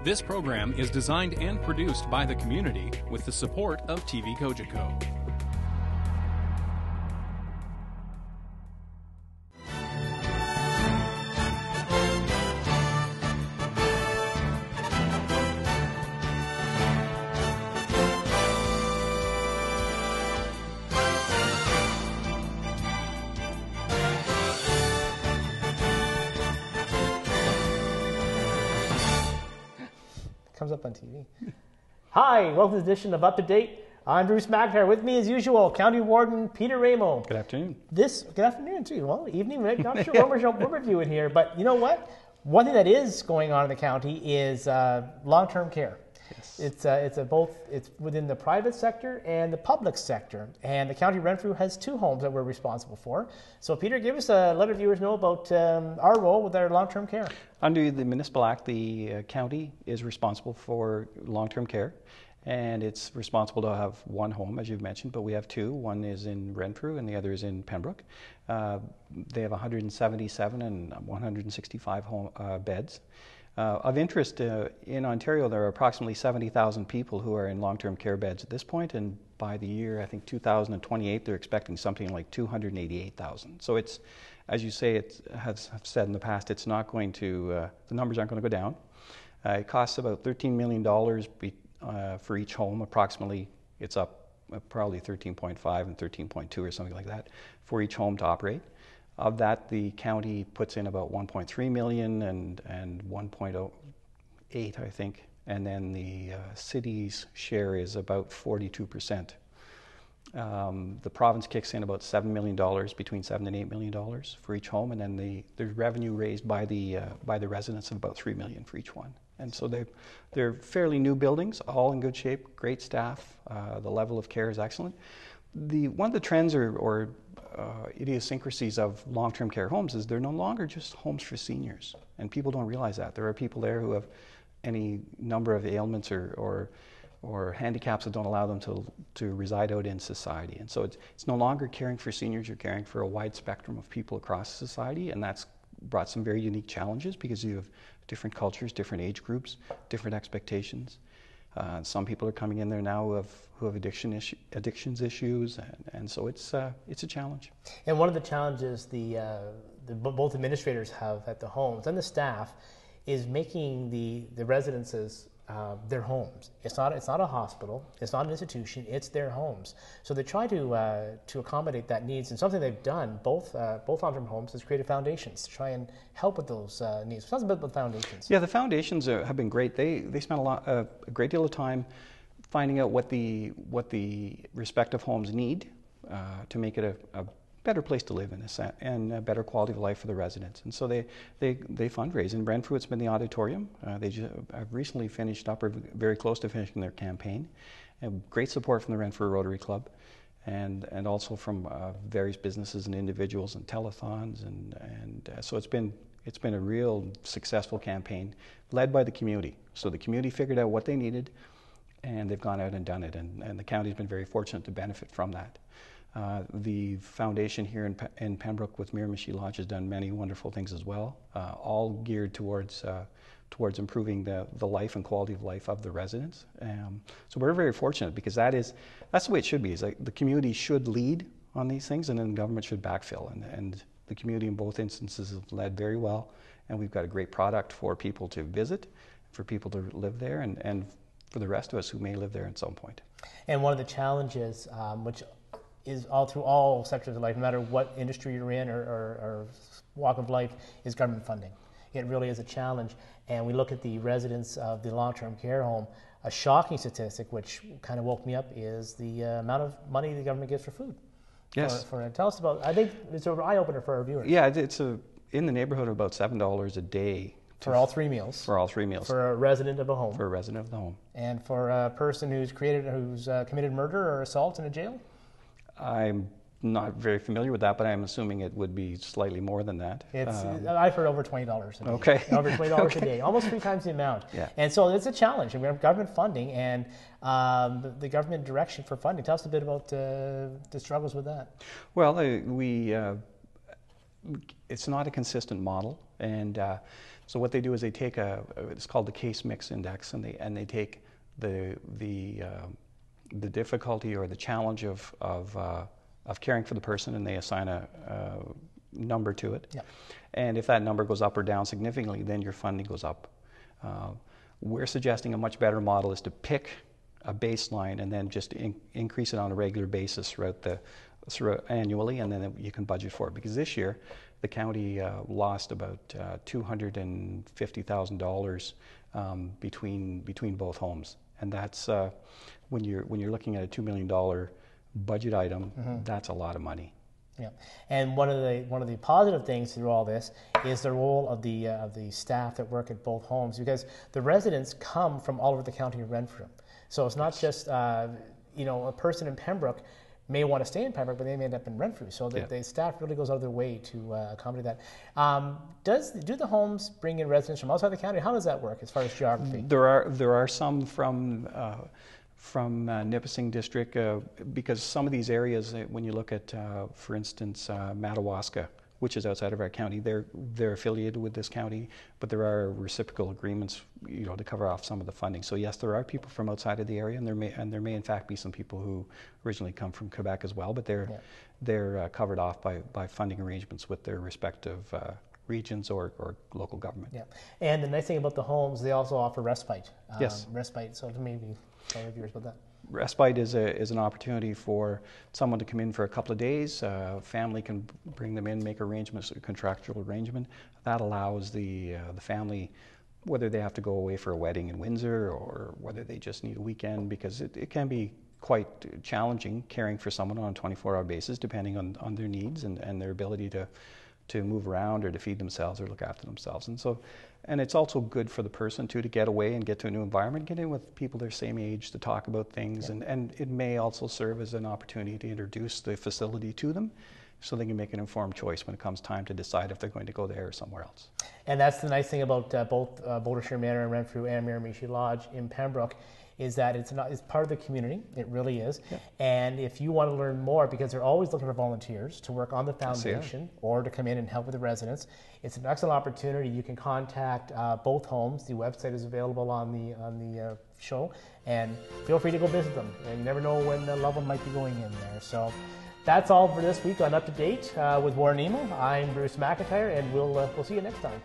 This program is designed and produced by the community with the support of TV Cogeco. Comes up on TV. Hi, welcome to this edition of Up to Date. I'm Bruce McIntyre. With me, as usual, County Warden Peter Ramo. Good afternoon. Good afternoon too. Well, evening. Not sure what we're reviewing here, but you know what? One thing that is going on in the county is long-term care. Yes. It's within the private sector and the public sector, and the county Renfrew has 2 homes that we're responsible for. So, Peter, let our viewers know about our role with our long-term care. Under the Municipal Act, the county is responsible for long-term care, and it's responsible to have 1 home, as you've mentioned, but we have 2. One is in Renfrew and the other is in Pembroke. They have 177 and 165 beds. Of interest, in Ontario, there are approximately 70,000 people who are in long-term care beds at this point, and by the year, I think 2028, they're expecting something like 288,000. So it's, as you say, I've said in the past, it's not going to, the numbers aren't going to go down. It costs about $13 million for each home. Approximately, it's up probably 13.5 and 13.2 or something like that for each home to operate. Of that, the county puts in about 1.3 million and 1.08, I think, and then the city's share is about 42%. The province kicks in about $7 million, between $7 and $8 million for each home, and then there's revenue raised by the residents of about $3 million for each one. And so they're fairly new buildings, all in good shape, great staff. The level of care is excellent. One of the trends or idiosyncrasies of long-term care homes is they're no longer just homes for seniors, and people don't realize that. There are people there who have any number of ailments or handicaps that don't allow them to reside out in society. And so it's no longer caring for seniors, you're caring for a wide spectrum of people across society, and that's brought some very unique challenges because you have different cultures, different age groups, different expectations. Some people are coming in there now who have addictions issues, and so it's a challenge. And one of the challenges both administrators have at the homes and the staff is making the residences their homes. It's not a hospital. It's not an institution. It's their homes. So they try to accommodate that needs. And something they've done, both long-term homes, is created foundations to try and help with those needs. Tell us about the foundations. Yeah, the foundations have been great. They spent a great deal of time finding out what the respective homes need to make it a better place to live in and a better quality of life for the residents. And so they fundraise. In Renfrew, it's been the auditorium. They have recently finished up, or very close to finishing their campaign. And great support from the Renfrew Rotary Club, and also from various businesses and individuals and telethons, and so it's been a real successful campaign led by the community. So the community figured out what they needed, and they've gone out and done it, and the county's been very fortunate to benefit from that. The foundation here in Pembroke with Miramichi Lodge has done many wonderful things as well, all geared towards improving the life and quality of life of the residents. So we're very fortunate because that's the way it should be. Is like the community should lead on these things, and then government should backfill. And the community in both instances have led very well, and we've got a great product for people to visit, for people to live there, and for the rest of us who may live there at some point. And one of the challenges, which is all through all sectors of life, no matter what industry you're in or walk of life, is government funding. It really is a challenge. And we look at the residents of the long-term care home, a shocking statistic, which kind of woke me up, is the amount of money the government gives for food. Yes. Tell us about, I think it's an eye-opener for our viewers. Yeah, it's in the neighborhood of about $7 a day. For all 3 meals. For all 3 meals. For a resident of a home. For a resident of the home. And for a person who's committed murder or assault in a jail? I'm not very familiar with that, but I'm assuming it would be slightly more than that. I've heard over $20 a day. Okay. Over $20 a day, almost 3 times the amount. Yeah. And so it's a challenge. We have government funding and the government direction for funding. Tell us a bit about the struggles with that. Well, it's not a consistent model, and so what they do is they take it's called the case mix index, and they take the difficulty or the challenge of caring for the person, and they assign a number to it. Yeah. And if that number goes up or down significantly, then your funding goes up. We're suggesting a much better model is to pick a baseline and then just increase it on a regular basis throughout annually, and then you can budget for it. Because this year, the county lost about $250,000 between both homes, and that's when you're looking at a $2 million budget item, that's a lot of money. Yeah, and one of the positive things through all this is the role of the staff that work at both homes, because the residents come from all over the county of Renfrew. So it's not just a person in Pembroke may want to stay in Pembroke, but they may end up in Renfrew. So the staff really goes out of their way to accommodate that. Do the homes bring in residents from outside the county? How does that work as far as geography? There are some from Nipissing District, because some of these areas, when you look at, for instance, Madawaska, which is outside of our county, they're affiliated with this county, but there are reciprocal agreements, to cover off some of the funding. So yes, there are people from outside of the area, and there may in fact be some people who originally come from Quebec as well, but they're covered off by funding arrangements with their respective regions or local government. Yeah, and the nice thing about the homes, they also offer respite. Yes. Respite. So maybe tell your viewers about that. Respite is an opportunity for someone to come in for a couple of days. Family can bring them in, make arrangements, a contractual arrangement. That allows the family, whether they have to go away for a wedding in Windsor or whether they just need a weekend, because it can be quite challenging caring for someone on a 24-hour basis, depending on their needs and their ability to move around or to feed themselves or look after themselves. And it's also good for the person too to get away and get to a new environment, get in with people their same age to talk about things, and it may also serve as an opportunity to introduce the facility to them so they can make an informed choice when it comes time to decide if they're going to go there or somewhere else. And that's the nice thing about both Bouldershire Manor in Renfrew and Miramichi Lodge in Pembroke, is that it's part of the community. It really is. Yeah. And if you want to learn more, because they're always looking for volunteers to work on the foundation or to come in and help with the residents, it's an excellent opportunity. You can contact both homes. The website is available on the show, and feel free to go visit them. And you never know when the loved one might be going in there. So that's all for this week on Up to Date with Warden Emon. I'm Bruce McIntyre, and we'll see you next time.